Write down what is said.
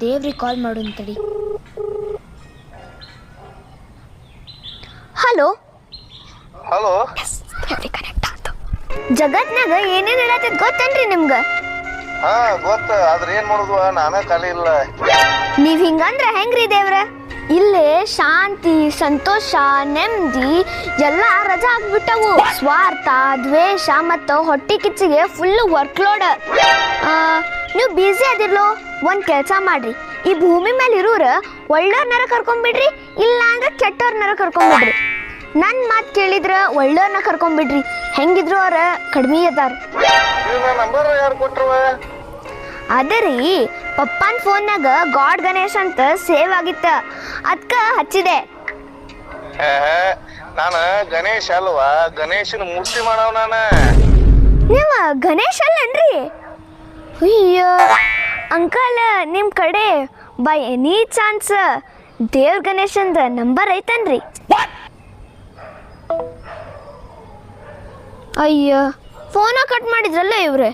ದೇವ್ರಿಗೆ ಕಾಲ್ ಮಾಡು ಅಂತಡಿ. Hello hello, ದೇವ್ರಿಗೆ ಕನೆಕ್ಟ್ ಆಯ್ತು. ಜಗತ್ನಾಗ ಏನೇನು ಹೇಳತ್ತದ ಗೊತ್ತೇನ್ರಿ ನಿಮ್ಗೆ? ಹಾ ಗೊತ್ತ, ಆದ್ರೆ ಏನ್ ಮಾಡುದು, ನಾನೇ ಖಾಲಿ ಇಲ್ಲ. ನೀವ್ ಹಿಂಗಂದ್ರ ಹೆಂಗ್ರಿ ದೇವ್ರ? ಇಲ್ಲೇ ಶಾಂತಿ, ಸಂತೋಷ, ನೆಮ್ಮದಿ ಎಲ್ಲ ರಜಾ ಆಗ್ಬಿಟ್ಟವು. ಸ್ವಾರ್ಥ, ದ್ವೇಷ ಮತ್ತು ಹೊಟ್ಟಿ ಕಿಚ್ಚಿಗೆ ಫುಲ್ ವರ್ಕ್ ಲೋಡ್. ನೀವು ಬ್ಯುಸಿ ಅದಿರ್ಲೋ, ಒಂದ್ ಕೆಲಸ ಮಾಡ್ರಿ, ಈ ಭೂಮಿ ಮೇಲೆ ಇರೋರ ಒಳ್ಳೆಯವ್ರನ್ನಾರ ಕರ್ಕೊಂಡ್ಬಿಡ್ರಿ, ಇಲ್ಲ ಅಂದ್ರೆ ಕೆಟ್ಟವ್ರನ್ನಾರ ಕರ್ಕೊಂಡ್ಬಿಡ್ರಿ. ನನ್ನ ಮಾತು ಕೇಳಿದ್ರ ಒಳ್ಳೆಯವ್ರನ್ನ ಕರ್ಕೊಂಡ್ಬಿಡ್ರಿ, ಹೆಂಗಿದ್ರು ಅವ್ರ ಕಡಿಮೆ ಅದಾರ. ನಂಬರ್ ಯಾರು ಕೊಟ್ರವ? ಅದರಿ ಪಪ್ಪನ್ ಫೋನ್ನಾಗ ಗಾಡ್ ಗಣೇಶ್ ಅಂತ ಸೇವ್ ಆಗಿತ್ತ, ಅದಕ್ಕ ಹಚ್ಚಿದೆ. ನಾನ ಗಣೇಶ್ ಅಲ್ವಾ, ಗಣೇಶನ ಮೂರ್ತಿ ಮಾಡವ್ ನಾನ. ನಿಮ್ಮ ಗಣೇಶ್ ಅಲ್ಲನ್ರಿ? ಅಯ್ಯೋ ಅಂಕಲ್, ನಿಮ್ಮ ಕಡೆ ಬೈ ಎನಿ ಚಾನ್ಸ್ ದೇವ್ರ ಗಣೇಶಂದ ನಂಬರ್ ಐತನ್ರಿ? ಅಯ್ಯೋ ಫೋನ ಕಟ್ ಮಾಡಿದ್ರಲ್ಲ ಇವ್ರೆ.